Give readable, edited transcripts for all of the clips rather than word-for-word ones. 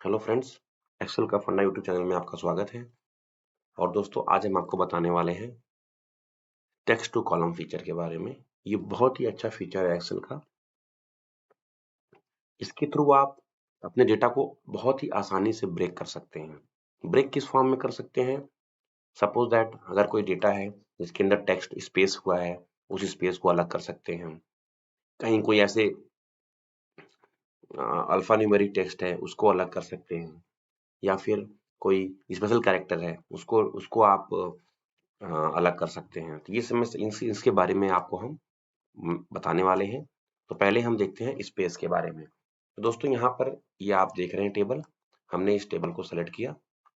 Hello friends, Excel का फंडा YouTube channel में आपका स्वागत है। और दोस्तों, आज हम आपको बताने वाले हैं टेक्स्ट टू कॉलम फीचर के बारे में। ये बहुत ही अच्छा फीचर है एक्सेल का। इसके थ्रू आप अपने डेटा को बहुत ही आसानी से ब्रेक कर सकते हैं। ब्रेक किस फॉर्म में कर सकते हैं? सपोज दैट अगर कोई डेटा है जिसके अंदर टेक्स्ट स्पेस हुआ है, उस स्पेस को अलग कर सकते हैं। कहीं कोई ऐसे अल्फा न्यूमेरिक टेक्स्ट है, उसको अलग कर सकते हैं। या फिर कोई स्पेशल कैरेक्टर है, उसको उसको आप अलग कर सकते हैं। तो ये सब इसके बारे में आपको हम बताने वाले हैं। तो पहले हम देखते हैं स्पेस के बारे में। तो दोस्तों, यहाँ पर ये आप देख रहे हैं टेबल। हमने इस टेबल को सेलेक्ट किया।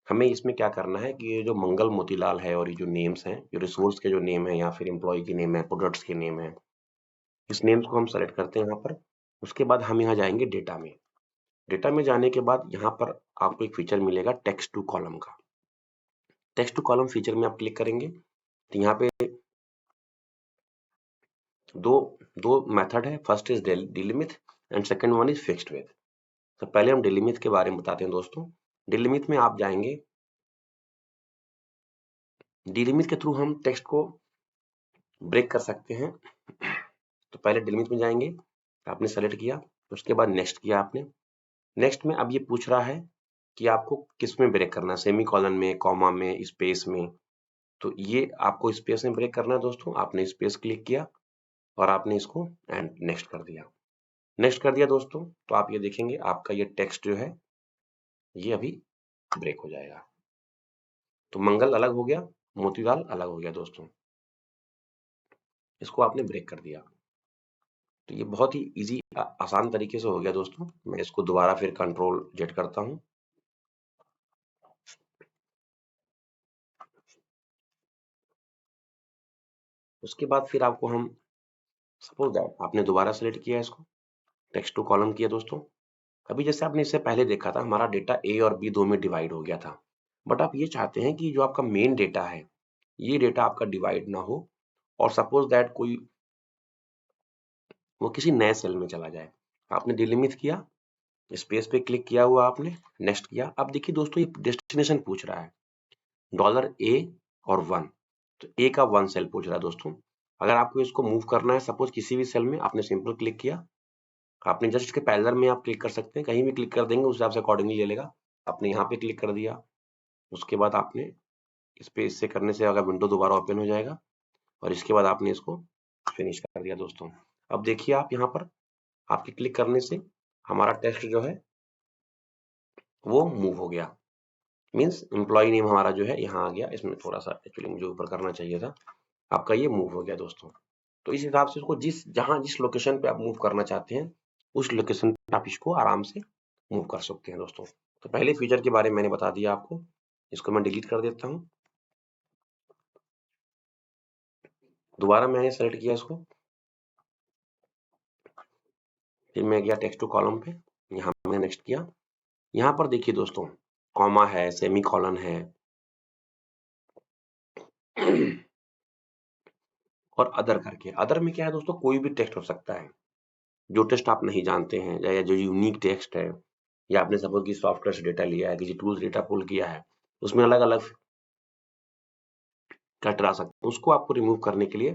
हमें इसमें क्या करना है कि ये जो मंगल मोतीलाल है और ये जो नेम्स हैं, जो रिसोर्स के जो नेम है या फिर एम्प्लॉय की नेम है, प्रोडक्ट्स के नेम है, इस नेम्स को हम सेलेक्ट करते हैं यहाँ पर। उसके बाद हम यहाँ जाएंगे डेटा में। डेटा में जाने के बाद यहाँ पर आपको एक फीचर मिलेगा टेक्स्ट टू कॉलम का। टेक्स्ट टू कॉलम फीचर में आप क्लिक करेंगे तो यहाँ पे दो दो मेथड है। First is delimit and second one is fixed with. तो पहले हम डिलिमिट के बारे में बताते हैं दोस्तों। डिलिमिट में आप जाएंगे। डिलिमिट के थ्रू हम टेक्स्ट को ब्रेक कर सकते हैं। तो पहले डिलिमिट में जाएंगे, आपने सेलेक्ट किया, उसके बाद नेक्स्ट किया आपने। नेक्स्ट में अब ये पूछ रहा है कि आपको किस में ब्रेक करना है, सेमी कॉलन में, कॉमा में, स्पेस में। तो ये आपको स्पेस में ब्रेक करना है दोस्तों। आपने स्पेस क्लिक किया और आपने इसको एंड नेक्स्ट कर दिया। नेक्स्ट कर दिया दोस्तों, तो आप ये देखेंगे आपका ये टेक्स्ट जो है ये अभी ब्रेक हो जाएगा। तो मंगल अलग हो गया, मोतीलाल अलग हो गया दोस्तों। इसको आपने ब्रेक कर दिया। तो ये बहुत ही इजी आसान तरीके से हो गया दोस्तों। मैं इसको दोबारा फिर कंट्रोल जेड करता हूँ। उसके बाद फिर आपको हम सपोज दैट आपने दोबारा सेलेक्ट किया इसको, टेक्स्ट टू कॉलम किया दोस्तों। अभी जैसे आपने इससे पहले देखा था, हमारा डेटा ए और बी दो में डिवाइड हो गया था। बट आप ये चाहते हैं कि जो आपका मेन डेटा है, ये डेटा आपका डिवाइड ना हो और सपोज दैट कोई वो किसी नए सेल में चला जाए। आपने डिलिमिट किया, स्पेस पे क्लिक किया हुआ आपने, नेक्स्ट किया। अब देखिए दोस्तों, ये डेस्टिनेशन पूछ रहा है $A और 1। तो ए का 1 सेल पूछ रहा है दोस्तों। अगर आपको इसको मूव करना है सपोज किसी भी सेल में, आपने सिंपल क्लिक किया। आपने जस्ट इसके पैरेलल में आप क्लिक कर सकते हैं, कहीं भी क्लिक कर देंगे उस हिसाब से अकॉर्डिंगली ले लेगा। आपने यहाँ पे क्लिक कर दिया। उसके बाद आपने इस पे इससे करने से अगर विंडो दोबारा ओपन हो जाएगा और इसके बाद आपने इसको फिनिश कर दिया दोस्तों। अब देखिए आप यहाँ पर आपके क्लिक करने से हमारा टेक्स्ट जो है वो मूव हो गया। मीन्स एम्प्लॉय नेम हमारा जो है यहाँ आ गया। इसमें थोड़ा सा एक्चुअली मुझे ऊपर करना चाहिए था। आपका ये मूव हो गया दोस्तों। तो इस हिसाब से इसको जिस लोकेशन पे आप मूव करना चाहते हैं, उस लोकेशन पे आप इसको आराम से मूव कर सकते हैं दोस्तों। तो पहले फीचर के बारे में मैंने बता दिया आपको। इसको मैं डिलीट कर देता हूँ। दोबारा मैंने सेलेक्ट किया इसको, फिर मैं गया टेक्स्ट टू कॉलम पे, यहाँ मैंने नेक्स्ट किया। यहाँ पर देखिए दोस्तों, कॉमा है, सेमी कॉलन है और अदर करके। अदर में क्या है दोस्तों, कोई भी टेक्स्ट हो सकता है, जो टेक्स्ट आप नहीं जानते हैं या जो यूनिक टेक्स्ट है, या आपने सपोज की सॉफ्टवेयर से डेटा लिया है, किसी टूल से डेटा पुल किया है, उसमें अलग अलग कट आ सकते हैं। उसको आपको रिमूव करने के लिए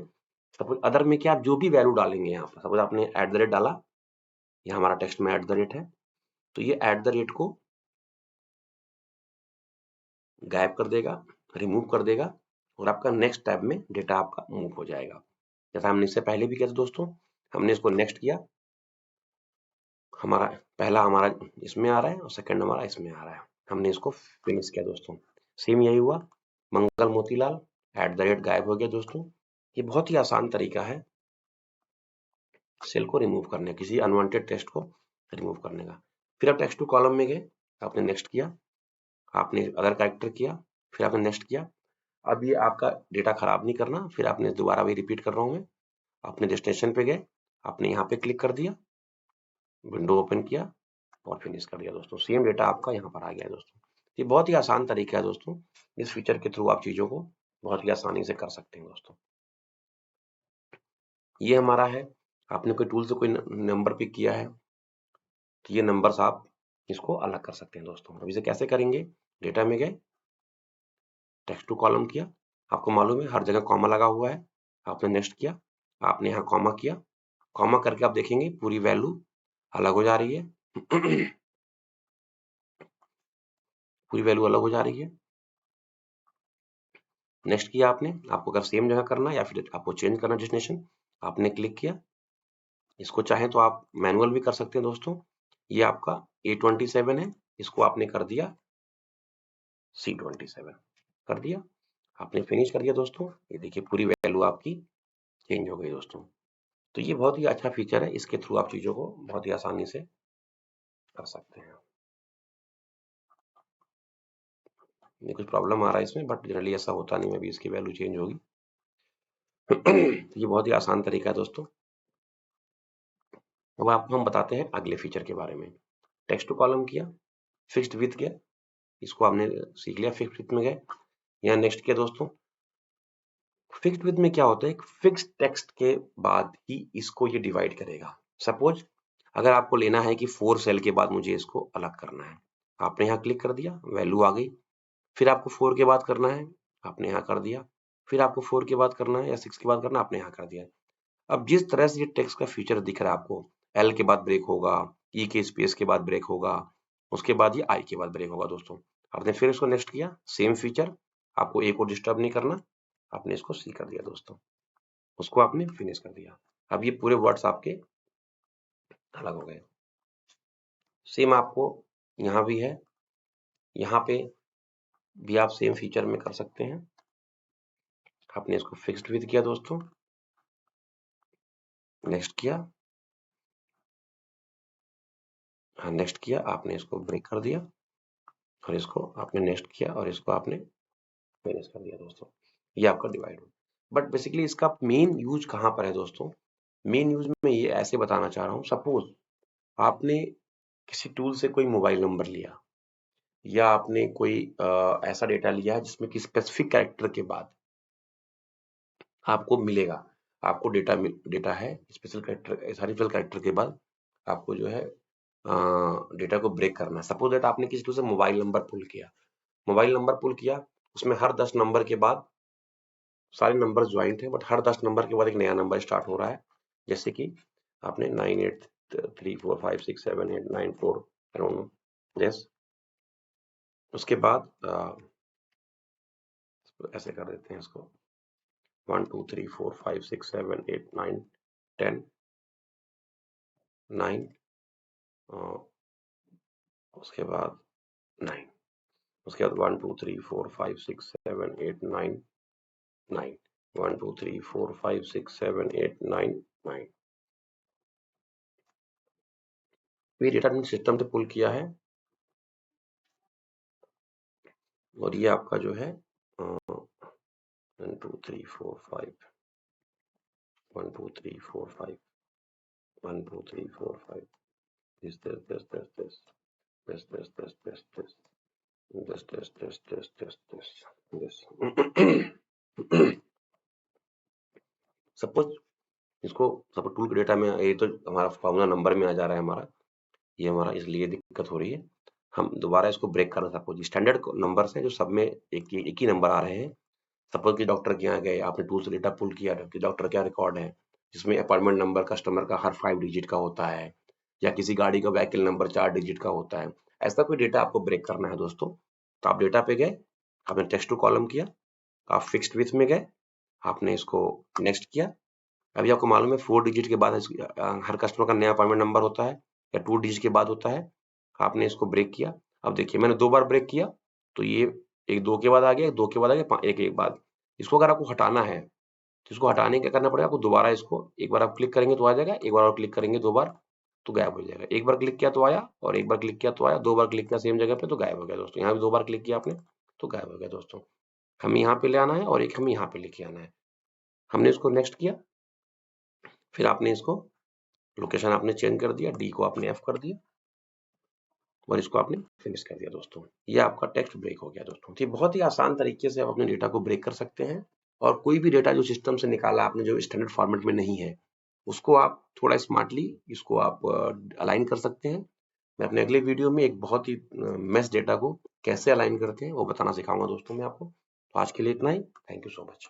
सपोज अदर में क्या आप जो भी वैल्यू डालेंगे, यहाँ पर सपोज आपने @ डाला, ये हमारा टेक्स्ट में @ है, तो ये @ को गायब कर देगा, रिमूव कर देगा और आपका नेक्स्ट टैब में डेटा आपका मूव हो जाएगा। जैसा हमने इससे पहले भी किया था दोस्तों। हमने इसको नेक्स्ट किया, हमारा इसमें आ रहा है और सेकंड हमारा इसमें आ रहा है। हमने इसको फिनिश किया दोस्तों। सेम यही हुआ, मंगल मोतीलाल @ गायब हो गया दोस्तों। ये बहुत ही आसान तरीका है सेल को रिमूव करने, किसी अनवांटेड टेक्स्ट को रिमूव करने का। फिर आप टेक्स्ट टू कॉलम में गए, आपने नेक्स्ट किया, आपने अदर कैरेक्टर किया, फिर आपने नेक्स्ट किया। अब ये आपका डेटा खराब नहीं करना, फिर आपने दोबारा वही रिपीट कर रहा हूँ मैं। अपने डेस्टिनेशन पे गए, आपने यहाँ पे क्लिक कर दिया, विंडो ओपन किया और फिनिश कर दिया दोस्तों। सेम डेटा आपका यहाँ पर आ गया है दोस्तों। ये बहुत ही आसान तरीका है दोस्तों। इस फीचर के थ्रू आप चीजों को बहुत ही आसानी से कर सकते हैं दोस्तों। ये हमारा है, आपने कोई टूल से कोई नंबर पिक किया है, तो ये नंबर्स आप इसको अलग कर सकते हैं दोस्तों। अब इसे कैसे करेंगे? डेटा में गए, टेक्स्ट टू कॉलम किया, आपको मालूम है हर जगह कॉमा लगा हुआ है, आपने नेक्स्ट किया, आपने यहाँ कॉमा किया, कॉमा करके आप देखेंगे पूरी वैल्यू अलग हो जा रही है पूरी वैल्यू अलग हो जा रही है। नेक्स्ट किया आपने, आपको अगर सेम जगह करना है या फिर आपको चेंज करना डेस्टिनेशन, आपने क्लिक किया। इसको चाहे तो आप मैनुअल भी कर सकते हैं दोस्तों। ये आपका A27 है, इसको आपने कर दिया C27 कर दिया, आपने फिनिश कर दिया दोस्तों। ये देखिए पूरी वैल्यू आपकी चेंज हो गई दोस्तों। तो ये बहुत ही अच्छा फीचर है, इसके थ्रू आप चीजों को बहुत ही आसानी से कर सकते हैं। ये कुछ प्रॉब्लम आ रहा है इसमें, बट जनरली ऐसा होता नहीं है, अभी इसकी वैल्यू चेंज होगी ये बहुत ही आसान तरीका है दोस्तों। अब आपको हम बताते हैं अगले फीचर के बारे में। टेक्स्ट टू कॉलम किया, फिक्स्ड विथ किया, इसको आपने सीख लिया, फिक्स्ड विथ में गए, यहाँ नेक्स्ट किया दोस्तों। फिक्स्ड विथ में क्या होता है, एक फिक्स्ड टेक्स्ट के बाद ही इसको ये डिवाइड करेगा। सपोज अगर आपको लेना है कि 4 सेल के बाद मुझे इसको अलग करना है, आपने यहाँ क्लिक कर दिया, वैल्यू आ गई। फिर आपको 4 के बाद करना है, आपने यहाँ कर दिया। फिर आपको 4 के बाद करना है या 6 के बाद करना है, आपने यहाँ कर दिया। अब जिस तरह से ये टेक्स्ट का फीचर दिख रहा है आपको, एल के बाद ब्रेक होगा, ई के स्पेस के बाद ब्रेक होगा, उसके बाद ये आई के बाद ब्रेक होगा दोस्तों। आपने फिर इसको नेक्स्ट किया, सेम फीचर, आपको ए को डिस्टर्ब नहीं करना, आपने इसको सी कर दिया दोस्तों, उसको आपने फिनिश कर दिया। अब ये पूरे वर्ड्स आपके अलग हो गए। सेम आपको यहाँ भी है, यहाँ पे भी आप सेम फीचर में कर सकते हैं। आपने इसको फिक्स्ड विथ किया दोस्तों, नेक्स्ट किया, हाँ नेक्स्ट किया, आपने इसको ब्रेक कर दिया और इसको आपने नेक्स्ट किया और इसको आपने फिनिश कर दिया दोस्तों। ये आपका डिवाइड हो। बट बेसिकली इसका मेन यूज कहाँ पर है दोस्तों? मेन यूज में ये ऐसे बताना चाह रहा हूँ, सपोज आपने किसी टूल से कोई मोबाइल नंबर लिया या आपने कोई ऐसा डेटा लिया है जिसमें कि स्पेसिफिक कैरेक्टर के बाद आपको मिलेगा, आपको डेटा है स्पेशल कैरेक्टर, स्पेशल कैरेक्टर के बाद आपको जो है डेटा को ब्रेक करना है। सपोज दैट आपने किसी टूल से मोबाइल नंबर पुल किया, उसमें हर 10 नंबर के बाद सारे नंबर ज्वाइंट है, बट हर 10 नंबर के बाद एक नया नंबर स्टार्ट हो रहा है। जैसे कि आपने 9834567894 यस, उसके बाद ऐसे कर देते हैं इसको 1 2 3 4 5 6 7 8 9 10 9 उसके बाद 9, उसके बाद 1 2 3 4 5 6 7 8 9 9 1 2 3 4 5 6 7 8 9 9। ये डेटा सिस्टम से पुल किया है और ये आपका जो है 1 2 3 4 5 1 2 3 4 5 1 2 3 4 5 this this this this this this this this this this this this this this this this suppose इसको सपोज टूल के डेटा में ये तो हमारा फॉर्मूला नंबर में आ जा रहा है हमारा, ये हमारा इसलिए दिक्कत हो रही है। हम दोबारा इसको ब्रेक करना, सपोज स्टैंडर्ड नंबर्स हैं जो सब में एक ही नंबर आ रहे हैं। सपोज कि डॉक्टर के यहाँ गए, आपने टूल से डेटा पुल किया कि डॉक्टर क्या रिकॉर्ड है जिसमें अपॉइंटमेंट नंबर कस्टमर का हर 5 डिजिट का होता है या किसी गाड़ी का व्हीकल नंबर 4 डिजिट का होता है, ऐसा कोई डेटा आपको ब्रेक करना है दोस्तों। तो आप डेटा पे गए, आपने टेक्स्ट टू कॉलम किया, आप फिक्स्ड विथ में गए, आपने इसको नेक्स्ट किया। अभी आपको मालूम है 4 डिजिट के बाद हर कस्टमर का नया अपॉइंटमेंट नंबर होता है या 2 डिजिट के बाद होता है। आपने इसको ब्रेक किया, अब देखिए मैंने 2 बार ब्रेक किया तो ये एक 2 के बाद आ गया, 2 के बाद आ गया, एक एक बाद। इसको अगर आपको हटाना है तो इसको हटाने क्या करना पड़ेगा आपको, दोबारा इसको एक बार आप क्लिक करेंगे तो आ जाएगा, एक बार और क्लिक करेंगे 2 बार तो गायब हो जाएगा। एक बार क्लिक किया तो आया और एक बार क्लिक किया तो आया, 2 बार क्लिक किया सेम जगह पे तो गायब हो गया दोस्तों। यहाँ भी 2 बार क्लिक किया आपने तो गायब हो गया दोस्तों। हमें यहाँ पे ले आना है और एक हमें यहाँ पे लेके आना है। हमने इसको नेक्स्ट किया, फिर आपने इसको लोकेशन आपने चेंज कर दिया, डी को आपने एफ कर दिया और इसको आपने फिनिश कर दिया दोस्तों। ये आपका टेक्स्ट ब्रेक हो गया दोस्तों। तो बहुत ही आसान तरीके से आप अपने डेटा को ब्रेक कर सकते हैं और कोई भी डेटा जो सिस्टम से निकाला आपने जो स्टैंडर्ड फॉर्मेट में नहीं है उसको आप थोड़ा स्मार्टली इसको आप अलाइन कर सकते हैं मैं अपने अगले वीडियो में एक बहुत ही मेश डेटा को कैसे अलाइन करते हैं वो बताना सिखाऊंगा दोस्तों मैं आपको। तो आज के लिए इतना ही। Thank you so much.